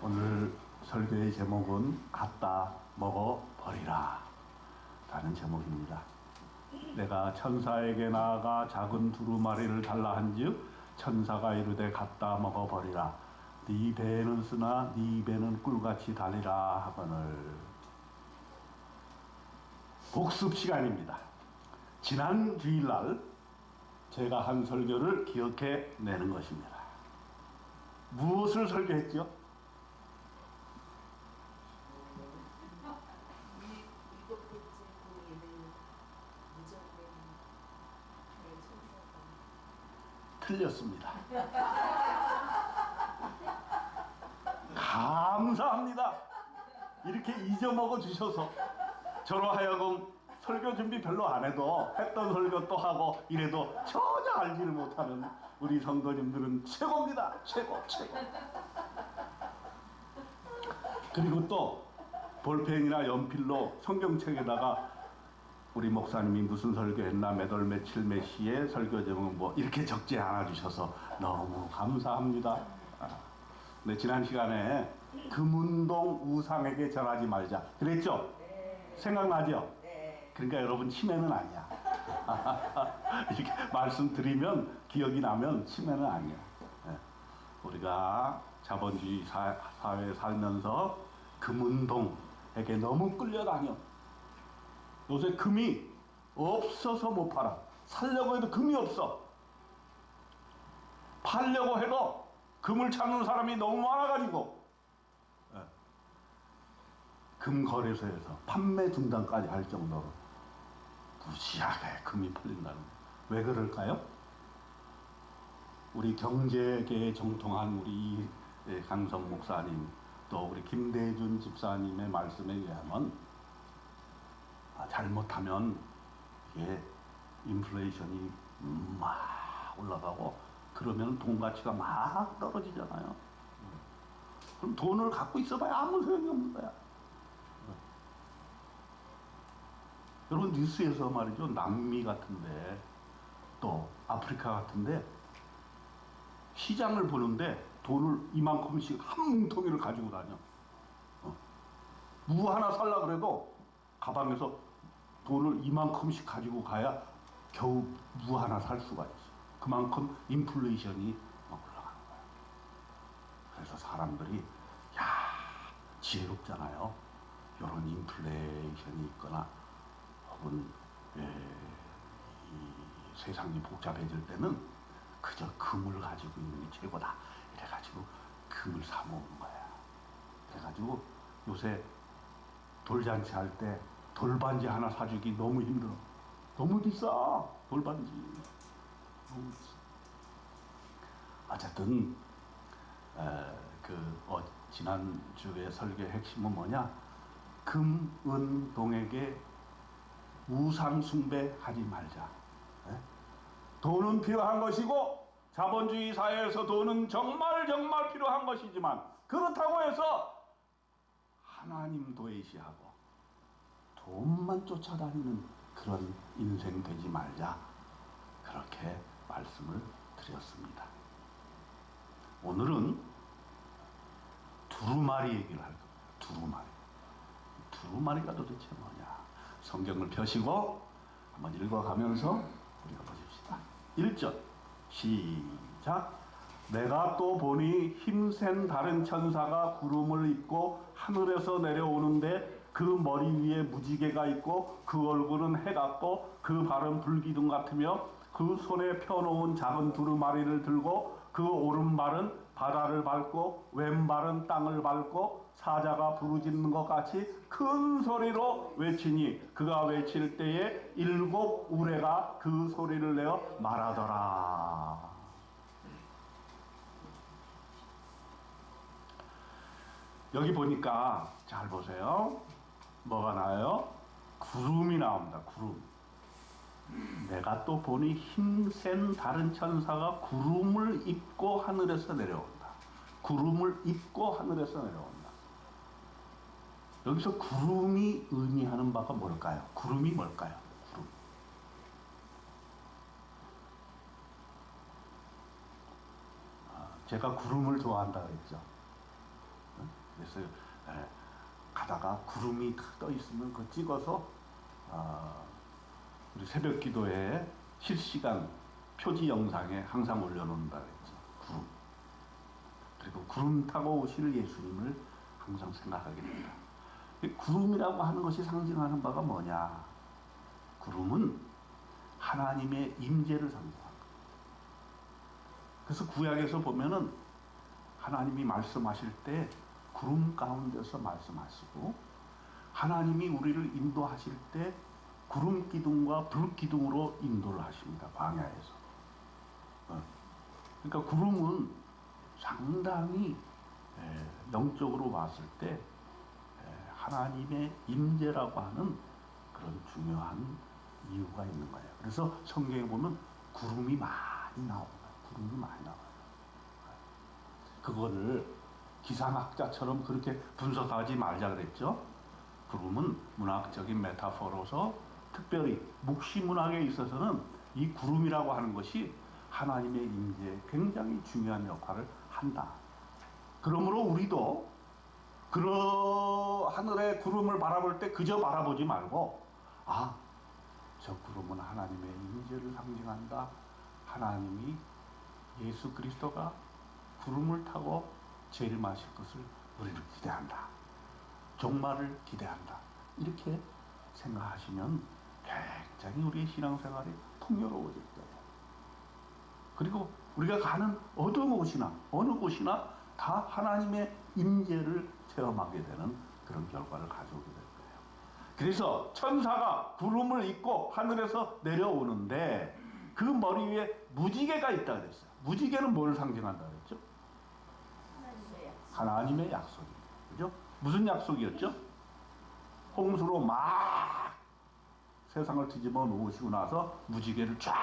오늘 설교의 제목은 갖다 먹어버리라 라는 제목입니다. 내가 천사에게 나아가 작은 두루마리를 달라 한즉 천사가 이르되 갖다 먹어버리라. 네 배에는 쓰나 네 입에는 꿀같이 달리라 하거늘. 복습 시간입니다. 지난 주일날 제가 한 설교를 기억해 내는 것입니다. 무엇을 설교했죠? 틀렸습니다. 감사합니다. 이렇게 잊어먹어 주셔서 저로 하여금 설교 준비 별로 안 해도 했던 설교 또 하고 이래도 전혀 알지를 못하는 우리 성도님들은 최고입니다. 최고. 그리고 또 볼펜이나 연필로 성경책에다가 우리 목사님이 무슨 설교했나 몇 월 며칠 몇 시에 설교 제목은 뭐 이렇게 적지 않아 주셔서 너무 감사합니다. 네, 지난 시간에 금운동 우상에게 절하지 말자 그랬죠? 네. 생각나죠? 네. 그러니까 여러분 치매는 아니야. 이렇게 말씀드리면 기억이 나면 치매는 아니야. 네. 우리가 자본주의 사회에 살면서 금운동에게 너무 끌려다녀. 요새 금이 없어서 못 팔아. 살려고 해도 금이 없어. 팔려고 해도 금을 찾는 사람이 너무 많아가지고 금거래소에서 판매 중단까지 할 정도로 무시하게 금이 팔린다는 거예요. 왜 그럴까요? 우리 경제계에 정통한 우리 강성 목사님 또 우리 김대준 집사님의 말씀에 의하면 잘못하면 이게 인플레이션이 막 올라가고 그러면 돈 가치가 막 떨어지잖아요. 그럼 돈을 갖고 있어봐야 아무 소용이 없는 거야. 여러분 뉴스에서 말이죠, 남미 같은데 또 아프리카 같은데 시장을 보는데 돈을 이만큼씩 한 뭉텅이를 가지고 다녀. 무 하나 살라 그래도 가방에서 돈을 이만큼씩 가지고 가야 겨우 무 하나 살 수가 있어. 그만큼 인플레이션이 올라가는 거야. 그래서 사람들이 지혜롭잖아요. 이런 인플레이션이 있거나 혹은 이 세상이 복잡해질 때는 그저 금을 가지고 있는 게 최고다. 이래가지고 금을 사 모은 거야. 그래가지고 요새 돌잔치 할 때 돌반지 하나 사주기 너무 힘들어. 너무 비싸. 돌반지 너무 비싸. 어쨌든 지난주에 설교의 핵심은 뭐냐? 금은동에게 우상 숭배하지 말자. 돈은 필요한 것이고 자본주의 사회에서 돈은 정말 필요한 것이지만 그렇다고 해서 하나님 도외시하고 돈만 쫓아다니는 그런 인생 되지 말자. 그렇게 말씀을 드렸습니다. 오늘은 두루마리 얘기를 할 겁니다. 두루마리가 도대체 뭐냐? 성경을 펴시고 한번 읽어가면서 우리가 보십시다. 1절 시작. 내가 또 보니 힘센 다른 천사가 구름을 입고 하늘에서 내려오는데 그 머리 위에 무지개가 있고 그 얼굴은 해 같고 그 발은 불기둥 같으며 그 손에 펴놓은 작은 두루마리를 들고 그 오른발은 바다를 밟고 왼발은 땅을 밟고 사자가 부르짖는 것 같이 큰 소리로 외치니 그가 외칠 때에 7 우레가 그 소리를 내어 말하더라. 여기 보니까 잘 보세요. 뭐가 나와요? 구름이 나옵니다. 구름. 내가 또 보니 힘센 다른 천사가 구름을 입고 하늘에서 내려온다. 구름을 입고 하늘에서 내려온다. 여기서 구름이 의미하는 바가 뭘까요? 구름이 뭘까요? 구름. 제가 구름을 좋아한다 그랬죠. 그래서 가다가 구름이 떠 있으면 그거 찍어서 우리 새벽 기도에 실시간 표지 영상에 항상 올려놓는다 그랬죠. 구름. 그리고 구름 타고 오실 예수님을 항상 생각하게 된다. 구름이라고 하는 것이 상징하는 바가 뭐냐? 구름은 하나님의 임재를 상징합니다. 그래서 구약에서 보면은 하나님이 말씀하실 때 구름 가운데서 말씀하시고, 하나님이 우리를 인도하실 때 구름 기둥과 불 기둥으로 인도를 하십니다. 광야에서. 그러니까 구름은 상당히 영적으로 봤을 때 하나님의 임재라고 하는 그런 중요한 이유가 있는 거예요. 그래서 성경에 보면 구름이 많이 나와요. 구름이 많이 나와요. 그거를 기상학자처럼 그렇게 분석하지 말자 그랬죠. 구름은 문학적인 메타포로서 특별히 묵시문학에 있어서는 이 구름이라고 하는 것이 하나님의 임재에 굉장히 중요한 역할을 한다. 그러므로 우리도 하늘의 구름을 바라볼 때 그저 바라보지 말고, 저 구름은 하나님의 임재를 상징한다. 하나님이 예수 그리스도가 구름을 타고 재림하실 것을 우리는 기대한다. 종말을 기대한다. 이렇게 생각하시면 굉장히 우리의 신앙생활이 풍요로워질 거예요. 그리고 우리가 가는 어느 곳이나 다 하나님의 임재를 체험하게 되는 그런 결과를 가져오게 될 거예요. 그래서 천사가 구름을 입고 하늘에서 내려오는데 그 머리 위에 무지개가 있다 그랬어요. 무지개는 뭘 상징한다 그랬죠? 하나님의 약속이에요. 그죠? 무슨 약속이었죠? 홍수로 막 세상을 뒤집어 놓으시고 나서 무지개를 쫙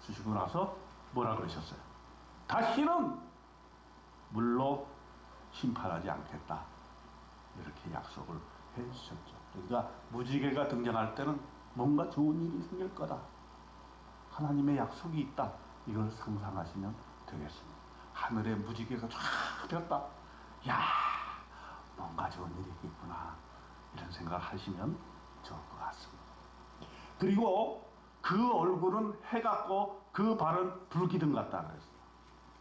주시고 나서 뭐라 그러셨어요? 다시는 물로 심판하지 않겠다. 이렇게 약속을 해 주셨죠. 그러니까 무지개가 등장할 때는 뭔가 좋은 일이 생길 거다. 하나님의 약속이 있다. 이걸 상상하시면 되겠습니다. 하늘에 무지개가 쫙 폈다. 야, 뭔가 좋은 일이 있구나. 이런 생각을 하시면 좋을 것 같습니다. 그리고 그 얼굴은 해 같고 그 발은 불기둥 같다 그랬어요.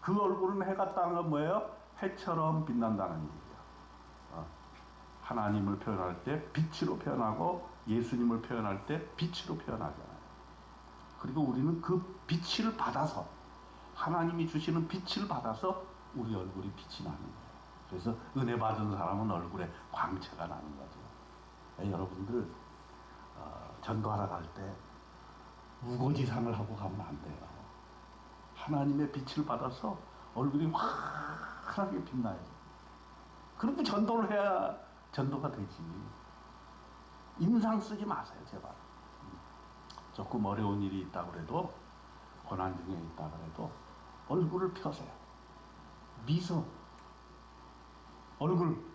그 얼굴은 해 같다는 건 뭐예요? 해처럼 빛난다는 얘기예요. 하나님을 표현할 때 빛으로 표현하고 예수님을 표현할 때 빛으로 표현하잖아요. 그리고 우리는 그 빛을 받아서, 하나님이 주시는 빛을 받아서 우리 얼굴이 빛이 나는 거예요. 그래서 은혜 받은 사람은 얼굴에 광채가 나는 거죠. 여러분들 전도하러 갈 때 우거지상을 하고 가면 안 돼요. 하나님의 빛을 받아서 얼굴이 환하게 빛나요. 그렇게 전도를 해야 전도가 되지. 인상 쓰지 마세요, 제발. 조금 어려운 일이 있다고 그래도, 고난 중에 있다고 그래도 얼굴을 펴세요. 미소.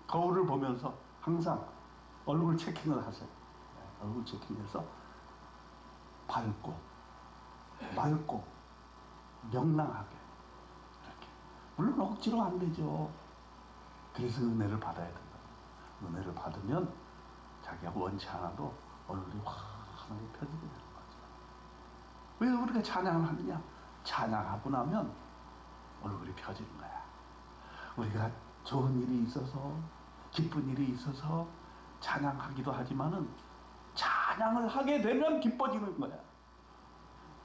거울을 보면서 항상 얼굴 체킹을 하세요. 얼굴 체킹해서 밝고 명랑하게 이렇게. 물론 억지로 안 되죠. 그래서 은혜를 받아야 된다. 은혜를 받으면 자기가 원치 않아도 얼굴이 환하게 펴지게 되는 거죠. 왜 우리가 찬양을 하느냐? 찬양하고 나면 얼굴이 펴지는 거야. 우리가 좋은 일이 있어서, 기쁜 일이 있어서 찬양하기도 하지만은 찬양을 하게 되면 기뻐지는 거야.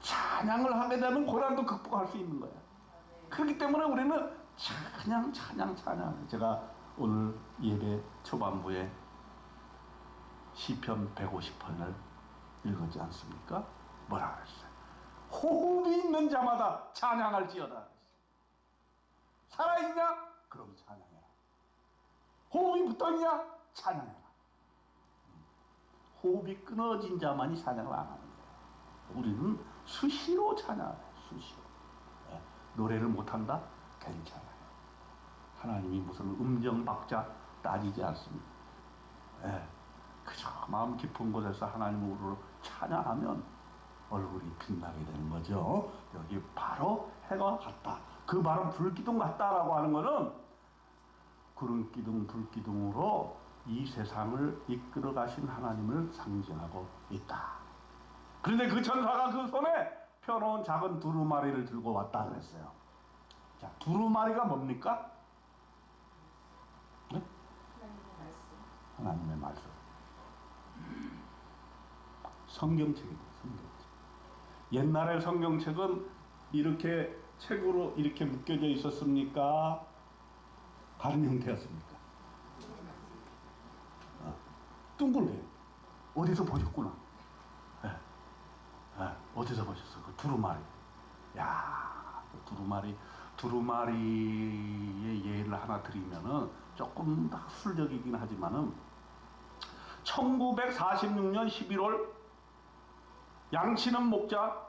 찬양을 하게 되면 고난도 극복할 수 있는 거야. 그렇기 때문에 우리는 찬양. 제가 오늘 예배 초반부에 시편 150편을 읽었지 않습니까? 뭐라 그랬어요? 호흡이 있는 자마다 찬양할지어다. 살아있냐? 그럼 찬양해라. 호흡이 붙어있냐? 찬양해라. 호흡이 끊어진 자만이 찬양을 안 하는 거예요. 우리는 수시로 찬양해요. 수시로. 노래를 못한다? 괜찮아요. 하나님이 무슨 음정 박자 따지지 않습니다. 그저 마음 깊은 곳에서 하나님으로 찬양하면 얼굴이 빛나게 되는 거죠. 여기 바로 해가 같다. 그 바로 불기둥 같다라고 하는 거는 구름 기둥, 불 기둥으로 이 세상을 이끌어 가신 하나님을 상징하고 있다. 그런데 그 천사가 그 손에 펴놓은 작은 두루마리를 들고 왔다 그랬어요. 자, 두루마리가 뭡니까? 네? 하나님의 말씀. 성경책입니다. 성경책. 옛날의 성경책은 이렇게 책으로 이렇게 묶여져 있었습니까? 다른 형태였습니까? 둥글게. 어디서 보셨구나. 네. 네. 어디서 보셨어? 그 두루마리. 야, 그 두루마리의 예를 하나 드리면은 조금 학술적이긴 하지만은 1946년 11월 양치는 목자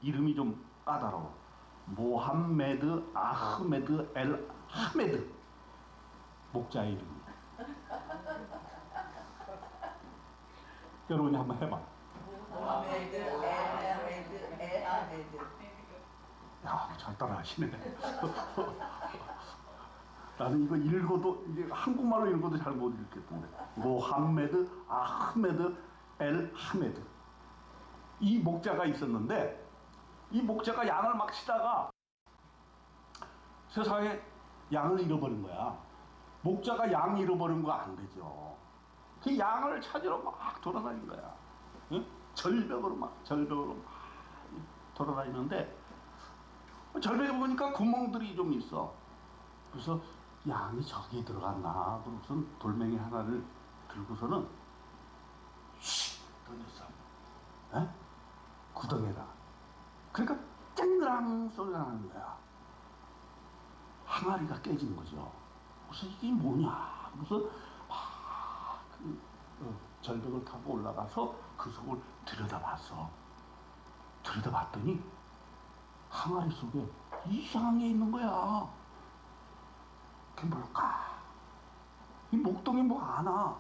이름이 좀 까다로워. 모함메드 아흐메드 엘 하메드 목자의 이름이야. 여러분이 한번 해봐. 모하메드 엘 하메드. 야, 잘 따라하시네. 나는 이거 읽어도 이게 한국말로 읽어도 잘 못 읽겠던데. 모함메드 아흐메드 엘 하메드 이 목자가 있었는데 이 목자가 양을 막 치다가 세상에 양을 잃어버린 거야. 목자가 양 잃어버린 거 안 되죠. 그 양을 찾으러 막 돌아다닌 거야. 응? 절벽으로 막 돌아다니는데 절벽에 보니까 구멍들이 좀 있어. 그래서 양이 저기에 들어갔나? 그러고선 돌멩이 하나를 들고서는 슉 던졌어. 에? 구덩이에다. 그러니까 쨍그랑 소리가 나는 거야. 항아리가 깨진 거죠. 그래서 이게 뭐냐? 그래서 절벽을 타고 올라가서 그 속을 들여다봤어. 들여다봤더니 항아리 속에 이상한 게 있는 거야. 그게 뭘까? 이 목동이 뭐 아나?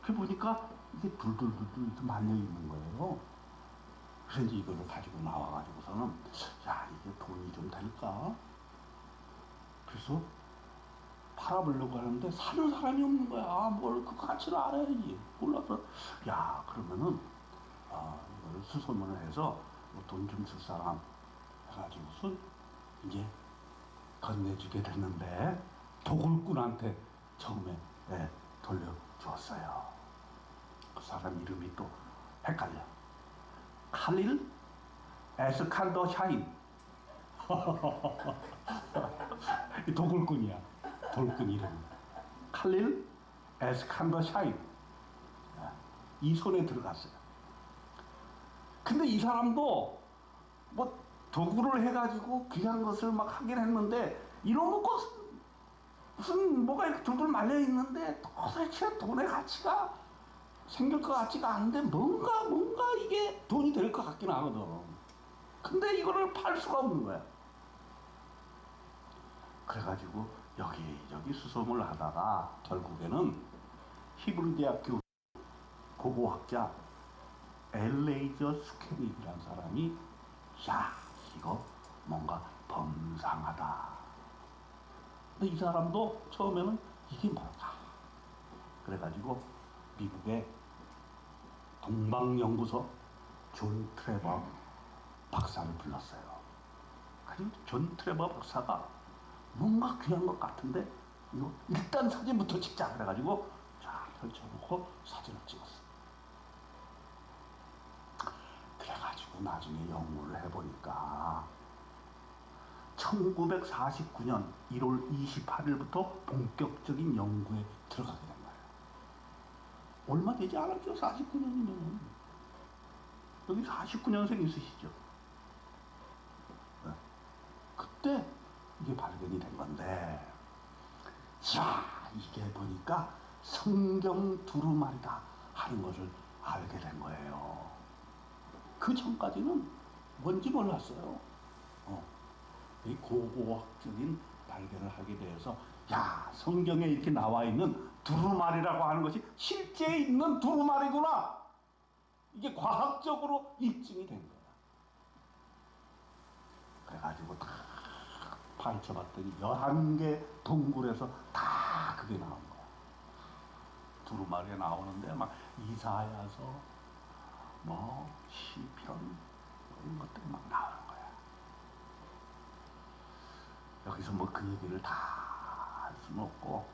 그 보니까 이게 둘둘둘둘 이렇게 말려 있는 거예요. 그래서 이제 이걸 가지고 나와가지고서는 야, 이게 돈이 좀 될까? 그래서 팔아보려고 하는데 사는 사람이 없는 거야. 뭘 그 가치를 알아야지. 몰라서 야, 그러면은 이걸 수소문을 해서 뭐 돈 좀 줄 사람 해가지고서 이제 건네주게 됐는데 도굴꾼한테 처음에 돌려주었어요. 그 사람 이름이 또 헷갈려. 칼릴 에스칸더 샤인. 도굴꾼이야. 돌꾼 이름. 칼릴 에스칸더 샤인. 이 손에 들어갔어요. 근데 이 사람도 뭐 도구를 해가지고 귀한 것을 막 하긴 했는데 이런 것 무슨 뭐가 이렇게 둘둘 말려 있는데 도대체 돈의 가치가 생길 것 같지가 않은데 뭔가 이게 돈이 될 것 같긴 하거든. 근데 이거를 팔 수가 없는 거야. 그래가지고 여기저기 수소문을 하다가 결국에는 히브리 대학교 고고학자 엘레이저 스케닉이라는 사람이 야, 이거 뭔가 범상하다. 근데 이 사람도 처음에는 이게 뭘까? 그래가지고 미국의 동방연구소 존 트레버 박사를 불렀어요. 그리고 존 트레버 박사가 뭔가 귀한 것 같은데 이거 일단 사진부터 찍자 그래가지고 쫙 펼쳐놓고 사진을 찍었어. 그래가지고 나중에 연구를 해보니까 1949년 1월 28일부터 본격적인 연구에 들어가게 된 거예요. 얼마 되지 않았죠? 49년이면. 여기 49년생 있으시죠? 네. 그때 이게 발견이 된 건데, 자, 이게 보니까 성경 두루마리다 하는 것을 알게 된 거예요. 그 전까지는 뭔지 몰랐어요. 이 고고학적인 발견을 하게 돼서 야, 성경에 이렇게 나와 있는 두루마리라고 하는 것이 실제 있는 두루마리구나. 이게 과학적으로 입증이 된 거야. 그래가지고 다 파헤쳐봤더니 11개 동굴에서 다 그게 나온 거야. 두루마리가 나오는데 막 이사야서 뭐 시편 이런 것들이 막 나오는 거야. 여기서 뭐 그 얘기를 다 할 수는 없고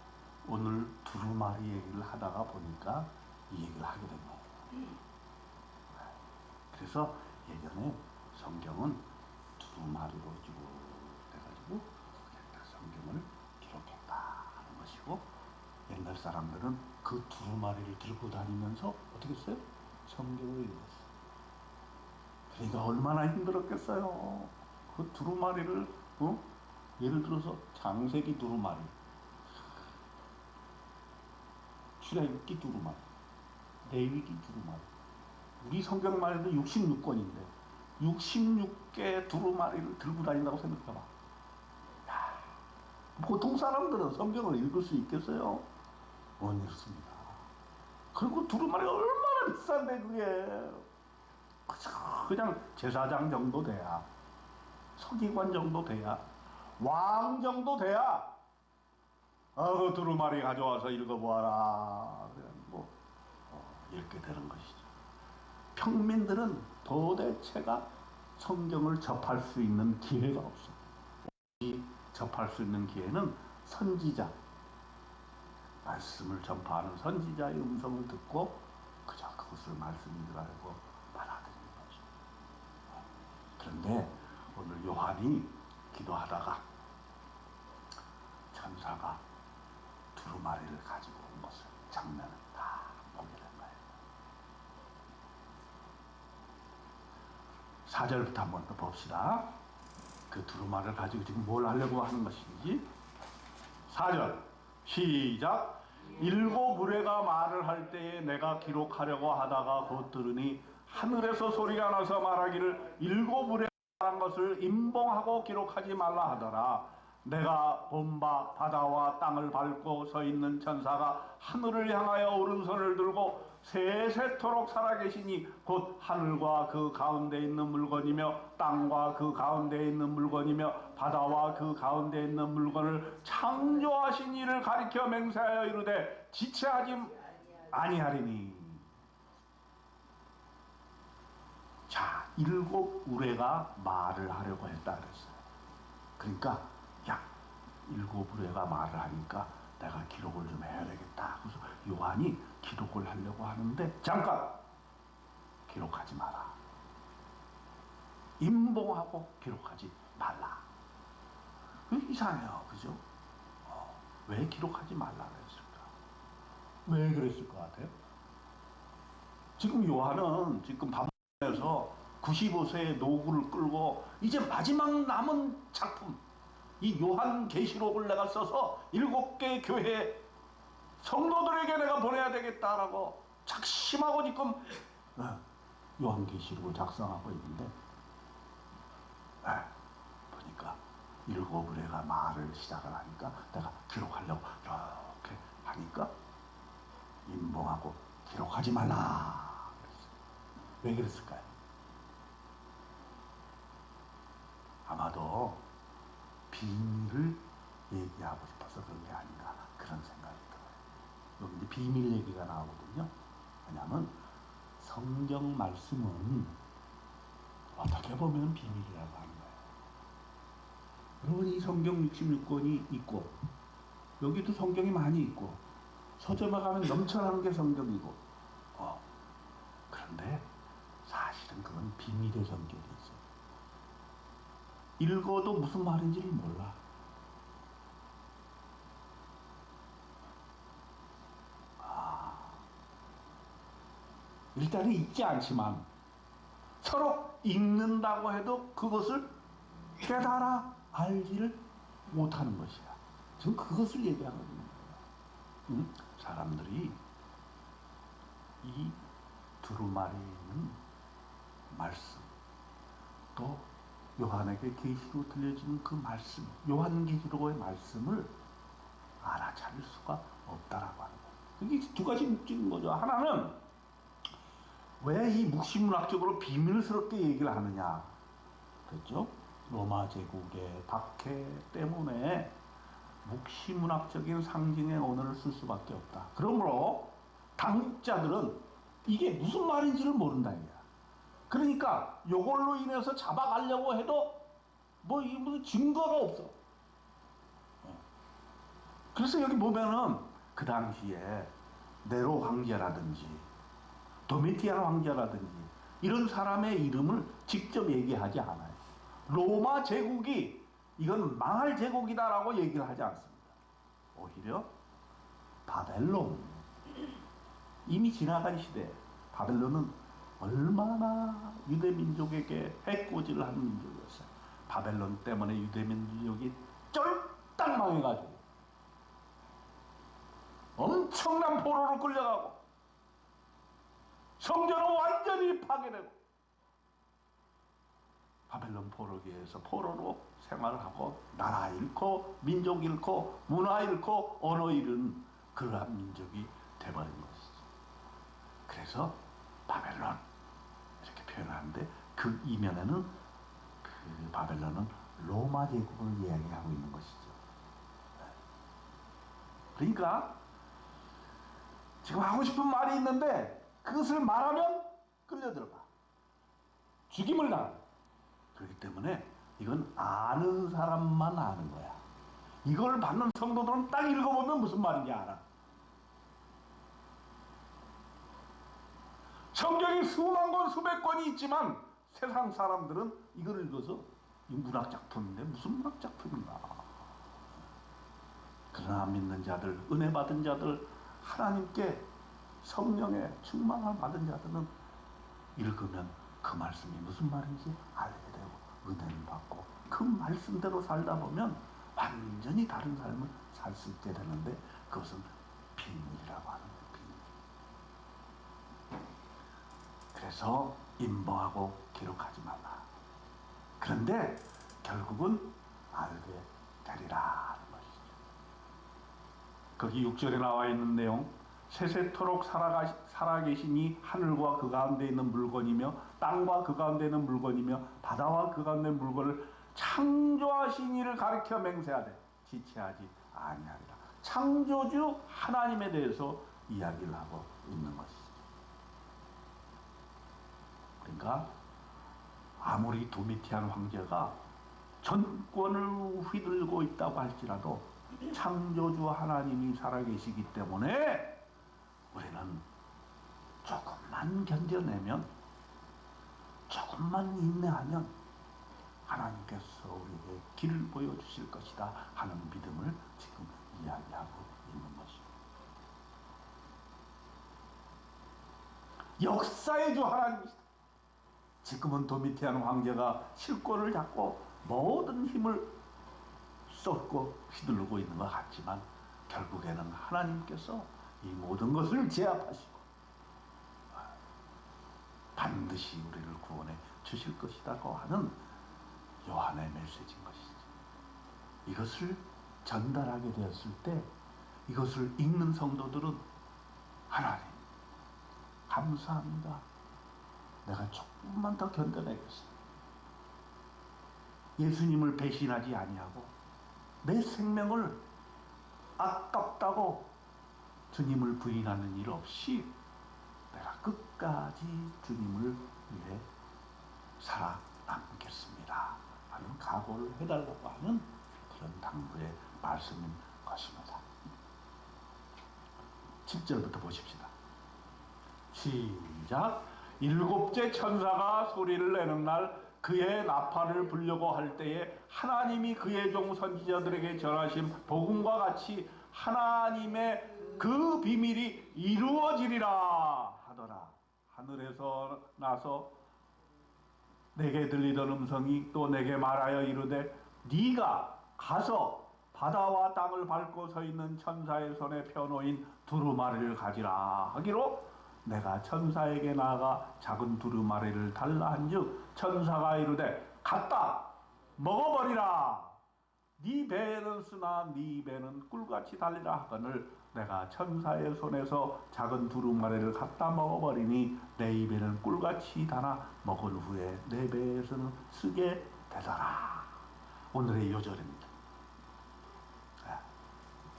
오늘 두루마리 얘기를 하다가 보니까 이 얘기를 하게 된 거예요. 그래서 예전에 성경은 두루마리로 쭉 해가지고 성경을 기록했다 하는 것이고, 옛날 사람들은 그 두루마리를 들고 다니면서 어떻게 했어요? 성경을 읽었어요. 그러니까 얼마나 힘들었겠어요. 그 두루마리를 예를 들어서 창세기 두루마리, 출애굽기 두루마리, 레위기 두루마리, 우리 성경만 해도 66권인데 66개 두루마리를 들고 다닌다고 생각해봐. 야, 보통 사람들은 성경을 읽을 수 있겠어요? 못 읽습니다. 그리고 두루마리가 얼마나 비싼데 그게 그냥 제사장 정도 돼야, 서기관 정도 돼야, 왕 정도 돼야 그 두루마리 가져와서 읽어보아라 뭐 이렇게 되는 것이죠. 평민들은 도대체가 성경을 접할 수 있는 기회가 없어. 이 접할 수 있는 기회는 선지자, 말씀을 전파하는 선지자의 음성을 듣고 그저 그것을 말씀인 알고 받아들이는 거죠. 그런데 오늘 요한이 기도하다가 천사가 두루마리를 가지고 온 것을, 장면을 다 보게 된 거예요. 4절부터 한번 더 봅시다. 그 두루마리를 가지고 지금 뭘 하려고 하는 것인지. 4절 시작. 일곱 무리가 말을 할 때에 내가 기록하려고 하다가 곧 들으니 하늘에서 소리가 나서 말하기를 일곱 무리가 말한 것을 임봉하고 기록하지 말라 하더라. 내가 본 바 바다와 땅을 밟고 서 있는 천사가 하늘을 향하여 오른손을 들고 세세토록 살아계시니 곧 하늘과 그 가운데 있는 물건이며 땅과 그 가운데 있는 물건이며 바다와 그 가운데 있는 물건을 창조하신 이를 가리켜 맹세하여 이르되 지체하지 아니하리니. 자, 일곱 우레가 말을 하려고 했다 그랬어요. 그러니까 야, 일곱 우레가 말을 하니까 내가 기록을 좀 해야 되겠다. 그래서 요한이 기록을 하려고 하는데 잠깐 기록하지 마라. 임봉하고 기록하지 말라. 이상해요, 그죠? 왜 기록하지 말라 그랬을까? 왜 그랬을 것 같아요? 지금 요한은 지금 밤에서 95세의 노구를 끌고 이제 마지막 남은 작품, 이 요한계시록을 내가 써서 7개 교회 성도들에게 내가 보내야 되겠다라고 작심하고 지금 요한계시록을 작성하고 있는데, 보니까 일곱 의뢰가 말을 시작을 하니까 내가 기록하려고 이렇게 하니까 임봉하고 기록하지 말라 그랬어요. 왜 그랬을까요? 아마도 비밀을 얘기하고 싶어서 그런 게 아닌가, 그런 생각이 들어요. 여기 이제 비밀 얘기가 나오거든요. 왜냐하면 성경 말씀은 어떻게 보면 비밀이라고 하는 거예요. 여러분, 이 성경 66권이 있고 여기도 성경이 많이 있고 서점에 가면 넘쳐나는 게 성경이고, 그런데 사실은 그건 비밀의 성경이 있어요. 읽어도 무슨 말인지를 몰라. 일단은 읽지 않지만 서로 읽는다고 해도 그것을 깨달아 알지를 못하는 것이야. 지금 그것을 얘기하는 거예요. 사람들이 이 두루마리에 있는 말씀, 또 요한에게 계시로 들려지는 그 말씀, 요한계시록의 말씀을 알아차릴 수가 없다라고 하는 거예요. 이게 두 가지 묵직인 거죠. 하나는 왜 이 묵시문학적으로 비밀스럽게 얘기를 하느냐, 그렇죠? 로마 제국의 박해 때문에 묵시문학적인 상징의 언어를 쓸 수밖에 없다. 그러므로 당국자들은 이게 무슨 말인지를 모른다 이거야. 그러니까 이걸로 인해서 잡아가려고 해도 이 무슨 증거가 없어. 그래서 여기 보면은 그 당시에 네로 황제라든지 도미티안 황제라든지 이런 사람의 이름을 직접 얘기하지 않아요. 로마 제국이 이건 망할 제국이다라고 얘기를 하지 않습니다. 오히려 바벨론, 이미 지나간 시대 바벨론은 얼마나 유대민족에게 해코지를 하는 민족이었어요. 바벨론 때문에 유대민족이 쫄딱 망해가지고 엄청난 포로로 끌려가고 성전은 완전히 파괴되고 바벨론 포로기에서 포로로 생활을 하고 나라 잃고 민족 잃고 문화 잃고 언어 잃은 그러한 민족이 돼버린 것이죠. 그래서 바벨론 이렇게 표현하는데 그 이면에는 그 바벨론은 로마 제국을 이야기하고 있는 것이죠. 그러니까 지금 하고 싶은 말이 있는데 그것을 말하면 끌려들어가 죽임을 당한다. 그렇기 때문에 이건 아는 사람만 아는 거야. 이걸 받는 성도들은 딱 읽어보면 무슨 말인지 알아. 성경이 수만 권 수백 권이 있지만 세상 사람들은 이걸 읽어서 이 문학작품인데 무슨 문학작품인가. 그러나 믿는 자들, 은혜 받은 자들, 하나님께 성령의 충만을 받은 자들은 읽으면 그 말씀이 무슨 말인지 알게 되고 은혜를 받고 그 말씀대로 살다 보면 완전히 다른 삶을 살 수 있게 되는데 그것은 비밀이라고 하는 거예요. 비밀. 그래서 임봉하고 기록하지 말라. 그런데 결국은 알게 되리라 하는 것이죠. 거기 6절에 나와 있는 내용, 세세토록 살아계시니 하늘과 그 가운데 있는 물건이며 땅과 그 가운데 있는 물건이며 바다와 그 가운데 있는 물건을 창조하신 이를 가리켜 맹세하되 지체하지 아니하리라. 창조주 하나님에 대해서 이야기를 하고 있는 것이죠. 그러니까 아무리 도미티안 황제가 전권을 휘둘고 있다고 할지라도 창조주 하나님이 살아계시기 때문에 우리는 조금만 견뎌내면, 조금만 인내하면 하나님께서 우리에게 길을 보여주실 것이다 하는 믿음을 지금 이야기하고 있는 것입니다. 역사의 주 하나님이시다. 지금은 도미티안 황제가 실권을 잡고 모든 힘을 쏟고 휘두르고 있는 것 같지만 결국에는 하나님께서 이 모든 것을 제압하시고 반드시 우리를 구원해 주실 것이라고 하는 요한의 메시지인 것이죠. 이것을 전달하게 되었을 때 이것을 읽는 성도들은 하나님 감사합니다. 내가 조금만 더 견뎌내겠습니다. 예수님을 배신하지 아니하고 내 생명을 아깝다고 주님을 부인하는 일 없이 내가 끝까지 주님을 위해 살아남겠습니다 하는 각오를 해달라고 하는 그런 당부의 말씀인 것입니다. 10절부터 보십시다. 시작. 일곱째 천사가 소리를 내는 날 그의 나팔을 불려고 할 때에 하나님이 그의 종 선지자들에게 전하신 복음과 같이 하나님의 그 비밀이 이루어지리라 하더라. 하늘에서 나서 내게 들리던 음성이 또 내게 말하여 이르되 네가 가서 바다와 땅을 밟고 서 있는 천사의 손에 펴놓인 두루마리를 가지라 하기로 내가 천사에게 나아가 작은 두루마리를 달라 한즉 천사가 이르되 갔다 먹어버리라. 네 배에는 쓰나 네 입에는 꿀같이 달리라 하거늘 내가 천사의 손에서 작은 두루마리를 갖다 먹어버리니 내 입에는 꿀같이 달아 먹은 후에 내 배에서는 쓰게 되더라. 오늘의 요절입니다.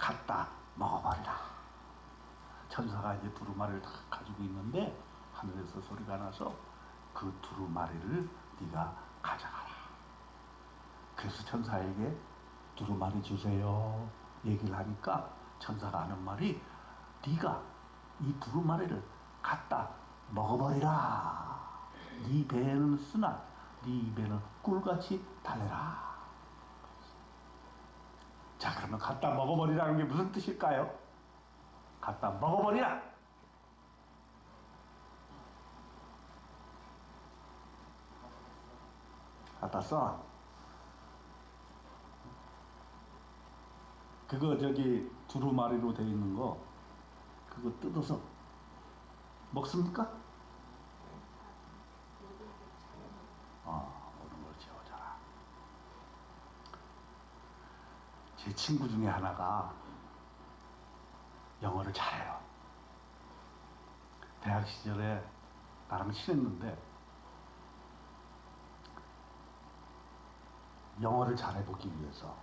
갖다 먹어버리라. 천사가 이제 두루마리를 다 가지고 있는데 하늘에서 소리가 나서 그 두루마리를 네가 가져가라. 그래서 천사에게 두루마리 주세요 얘기를 하니까 천사가 하는 말이 네가 이 두루마리를 갖다 먹어버리라. 네 배에는 쓰나 네 입에는 꿀같이 달래라. 자, 그러면 갖다 먹어버리라는 게 무슨 뜻일까요? 갖다 먹어버리라. 갖다 써. 그거 저기 두루마리로 되어 있는 거 그거 뜯어서 먹습니까? 모든 걸 채워줘라. 제 친구 중에 하나가 영어를 잘해요. 대학 시절에 나랑 친했는데 영어를 잘해보기 위해서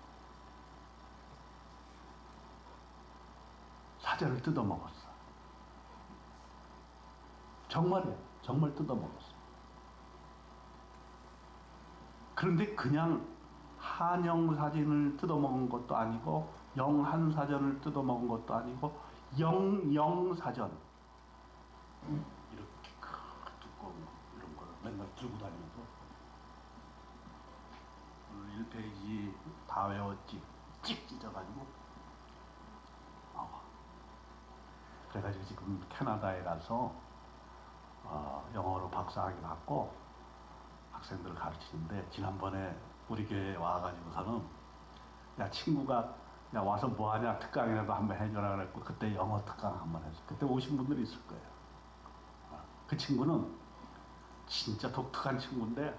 사전을 뜯어먹었어. 정말이야. 정말 뜯어먹었어. 그런데 그냥 한영 사진을 뜯어먹은 것도 아니고 영한 사전을 뜯어먹은 것도 아니고 영영 사전 이렇게 두꺼운 이런 거를 맨날 들고 다니면서 오늘 1페이지 다 외웠지 찍 찢어가지고 그래가지고 지금 캐나다에 가서 영어로 박사학위 받고 학생들을 가르치는데 지난번에 우리 교회에 와가지고서는 야 친구가 야 와서 뭐하냐 특강이라도 한번 해줘라 그랬고 그때 영어 특강 한번 했어. 그때 오신 분들이 있을 거예요. 그 친구는 진짜 독특한 친구인데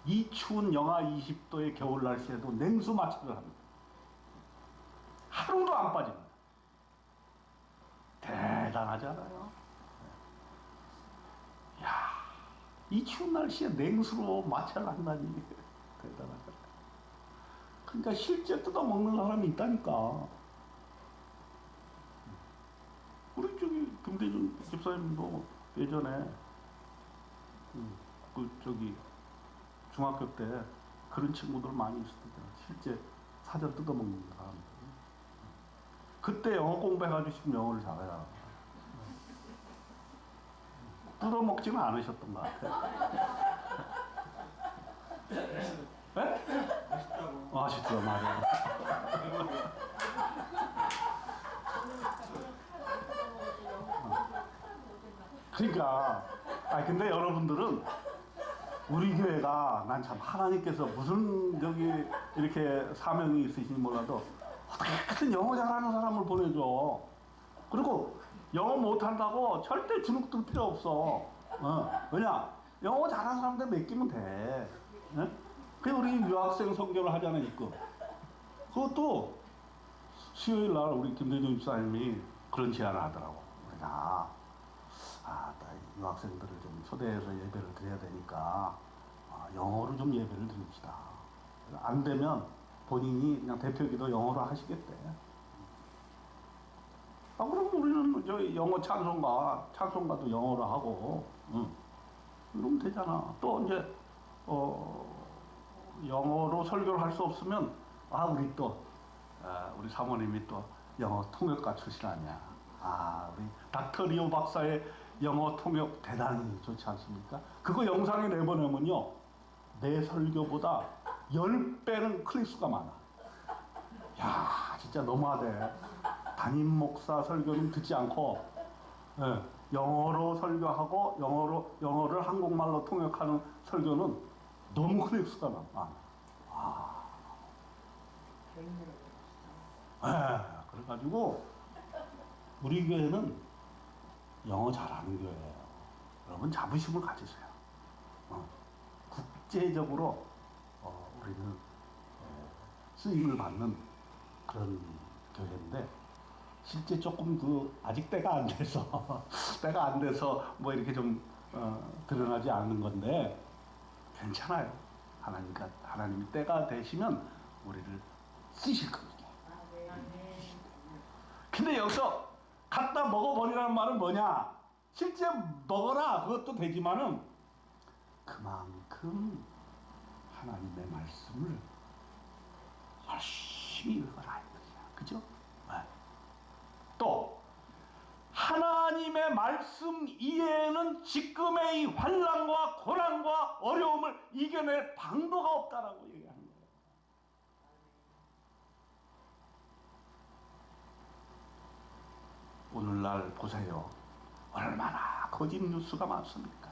이 추운 영하 20도의 겨울 날씨에도 냉수 마찰을 합니다. 하루도 안 빠집니다. 대단하지 않아요? 야, 이 추운 날씨에 냉수로 마찰을 한다니 대단하다. 그러니까 실제 뜯어먹는 사람이 있다니까. 우리 저기 김대중 집사님도 예전에 중학교 때 그런 친구들 많이 있었거든요. 실제 사전 뜯어먹는 사람들. 그때 영어 공부해가지고 지금 영어를 잘해요. 뜯어먹지는 않으셨던 것 같아요. 네? 맛있더라 말이야. 그러니까 근데 여러분들은 우리 교회가 난 참 하나님께서 무슨 저기 이렇게 사명이 있으신지 몰라도 어떻게든 영어 잘하는 사람을 보내줘. 그리고 영어 못한다고 절대 주눅들 필요 없어. 왜냐? 영어 잘하는 사람들 맡기면 돼. 그 우리 유학생 선교를 하잖아요, 이거. 그것도 수요일 날 우리 김대중 집사님이 그런 제안을 하더라고. 우리가 유학생들을 좀 초대해서 예배를 드려야 되니까 영어로 좀 예배를 드립시다. 안 되면 본인이 그냥 대표기도 영어로 하시겠대. 그럼 우리는 저 영어 찬송가도 영어로 하고, 이러면 되잖아. 또 이제 영어로 설교를 할 수 없으면 우리 사모님이 또 영어 통역가 출신 아니야. 우리 닥터 리오 박사의 영어 통역 대단히 좋지 않습니까? 그거 영상에 내보내면요 내 설교보다 10배는 클릭수가 많아. 야 진짜 너무하대. 담임 목사 설교는 듣지 않고 영어로 설교하고 영어를 한국말로 통역하는 설교는 너무 클릭수가 많아. 그래가지고 우리 교회는 영어 잘하는 교회예요. 여러분 자부심을 가지세요. 국제적으로 우리는 쓰임을 받는 그런 교회인데 실제 조금 아직 때가 안 돼서 뭐 이렇게 좀 드러나지 않는 건데 괜찮아요. 하나님이 때가 되시면 우리를 쓰실 겁니다. 근데 여기서 갖다 먹어버리라는 말은 뭐냐? 실제 먹어라 그것도 되지만은 그만큼 하나님의 말씀을 열심히 읽어라 이거야. 그죠? 네. 또 하나님의 말씀 이외에는 지금의 이 환난과 고난과 어려움을 이겨낼 방도가 없다라고 얘기하는 거예요. 오늘날 보세요. 얼마나 거짓 뉴스가 많습니까?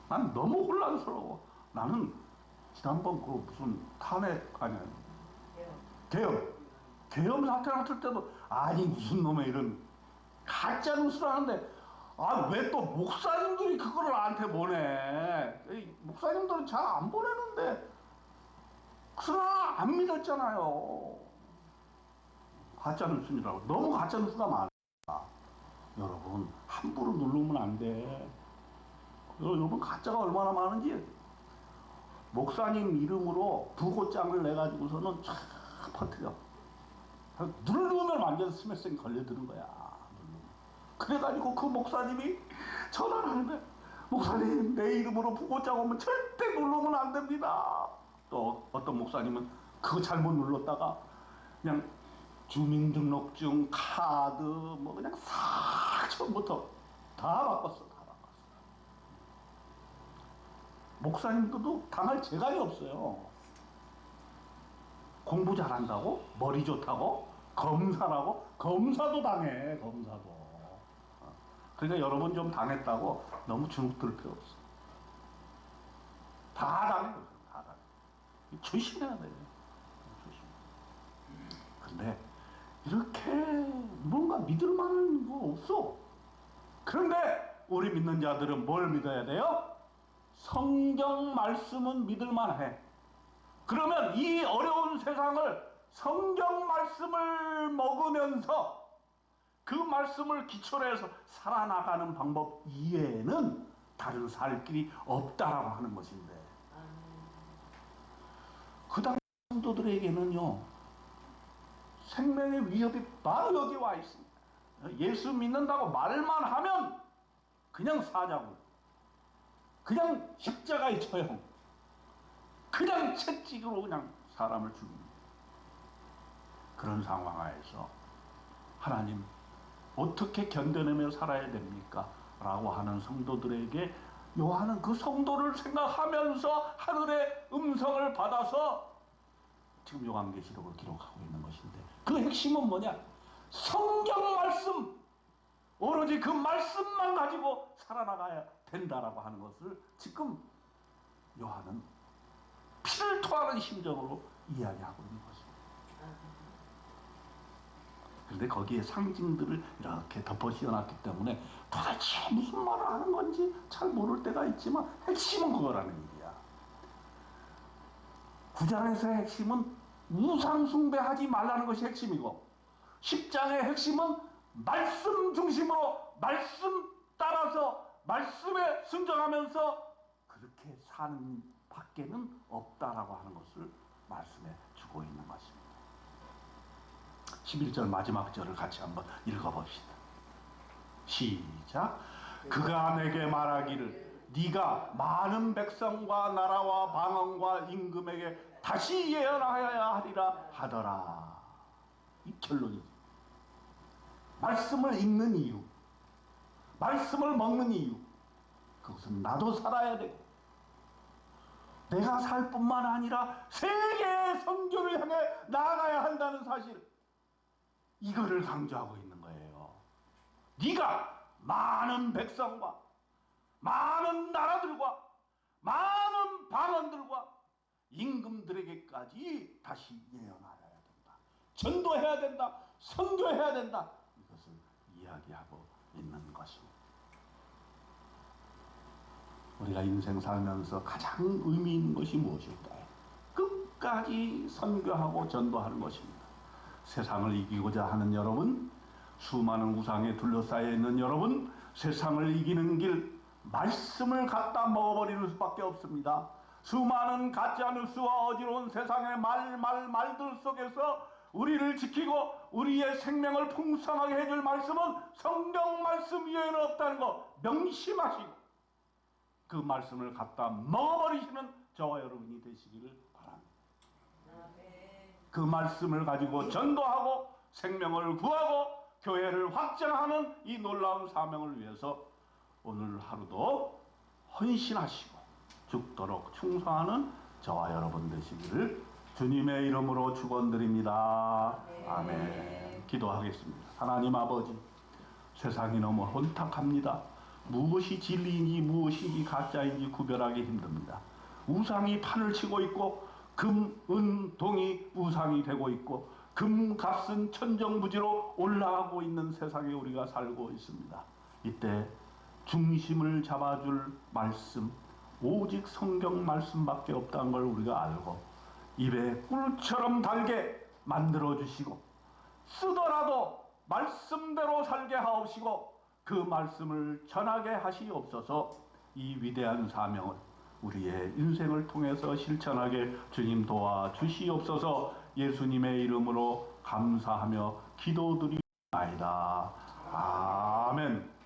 난 너무 혼란스러워. 나는 지난번 그 무슨 탄핵 아니야 계엄 사태 났을 때도 아니 무슨 놈의 이런 가짜 뉴스라는데 아 왜 또 목사님들이 그거를 나한테 보내? 목사님들은 잘 안 보내는데 그러나 안 믿었잖아요. 가짜 뉴스라고 너무 가짜 뉴스가 많아. 여러분 함부로 누르면 안 돼. 여러분 가짜가 얼마나 많은지 목사님 이름으로 부고장을 내가지고서는 쫙 퍼뜨려. 누르면 완전 스매싱 걸려드는 거야. 그래가지고 그 목사님이 전화를 하는데 목사님 내 이름으로 부고장 오면 절대 누르면 안 됩니다. 또 어떤 목사님은 그거 잘못 눌렀다가 그냥 주민등록증, 카드 뭐 그냥 싹 처음부터 다 바꿨어. 목사님들도 당할 재간이 없어요. 공부 잘한다고? 머리 좋다고? 검사라고? 검사도 당해. 검사도. 그러니까 여러분 좀 당했다고 너무 주눅들 필요 없어. 다 당해. 다 당해. 조심해야 돼. 조심. 근데 이렇게 뭔가 믿을 만한 거 없어. 그런데 우리 믿는 자들은 뭘 믿어야 돼요? 성경 말씀은 믿을 만해. 그러면 이 어려운 세상을 성경 말씀을 먹으면서 그 말씀을 기초로 해서 살아나가는 방법 이외에는 다른 살 길이 없다라고 하는 것인데 그 당시 성도들에게는요 생명의 위협이 바로 여기 와 있습니다. 예수 믿는다고 말만 하면 그냥 사자고 그냥 십자가의 처형 그냥 채찍으로 그냥 사람을 죽입니다. 그런 상황 하에서 하나님 어떻게 견뎌내며 살아야 됩니까? 라고 하는 성도들에게 요한은 그 성도를 생각하면서 하늘의 음성을 받아서 지금 요한계시록을 기록하고 있는 것인데 그 핵심은 뭐냐? 성경 말씀 오로지 그 말씀만 가지고 살아나가야 된다라고 하는 것을 지금 요한은 피를 토하는 심정으로 이야기하고 있는 것입니다. 그런데 거기에 상징들을 이렇게 덮어 씌워놨기 때문에 도대체 무슨 말을 하는 건지 잘 모를 때가 있지만 핵심은 그거라는 일이야. 9장에서의 핵심은 우상 숭배하지 말라는 것이 핵심이고 10장의 핵심은 말씀 중심으로 말씀 따라서 말씀에 순종하면서 그렇게 사는 밖에는 없다라고 하는 것을 말씀해 주고 있는 것입니다. 11절 마지막 절을 같이 한번 읽어봅시다. 시작. 그가 내게 말하기를 네가 많은 백성과 나라와 방언과 임금에게 다시 예언하여야 하리라 하더라. 이 결론이지. 말씀을 읽는 이유, 말씀을 먹는 이유, 그것은 나도 살아야 되고 내가 살 뿐만 아니라 세계의 선교를 향해 나아가야 한다는 사실, 이거를 강조하고 있는 거예요. 네가 많은 백성과 많은 나라들과 많은 방언들과 임금들에게까지 다시 예언하여야 된다. 전도해야 된다. 선교해야 된다. 이것을 이야기하고 있는 것입니다. 우리가 인생 살면서 가장 의미 있는 것이 무엇일까요? 끝까지 선교하고 전도하는 것입니다. 세상을 이기고자 하는 여러분, 수많은 우상에 둘러싸여 있는 여러분, 세상을 이기는 길, 말씀을 갖다 먹어버리는 수밖에 없습니다. 수많은 가짜뉴스와 어지러운 세상의 말들 속에서 우리를 지키고 우리의 생명을 풍성하게 해줄 말씀은 성경 말씀 이외에는 없다는 거 명심하시고 그 말씀을 갖다 먹어버리시는 저와 여러분이 되시기를 바랍니다. 그 말씀을 가지고 전도하고 생명을 구하고 교회를 확장하는 이 놀라운 사명을 위해서 오늘 하루도 헌신하시고 죽도록 충성하는 저와 여러분 되시기를 주님의 이름으로 축원드립니다. 아멘. 기도하겠습니다. 하나님 아버지, 세상이 너무 혼탁합니다. 무엇이 진리인지 무엇인지 가짜인지 구별하기 힘듭니다. 우상이 판을 치고 있고 금, 은, 동이 우상이 되고 있고 금값은 천정부지로 올라가고 있는 세상에 우리가 살고 있습니다. 이때 중심을 잡아줄 말씀, 오직 성경 말씀밖에 없다는 걸 우리가 알고 입에 꿀처럼 달게 만들어주시고 쓰더라도 말씀대로 살게 하옵시고 그 말씀을 전하게 하시옵소서. 이 위대한 사명을 우리의 인생을 통해서 실천하게 주님 도와주시옵소서. 예수님의 이름으로 감사하며 기도드리옵나이다. 아멘.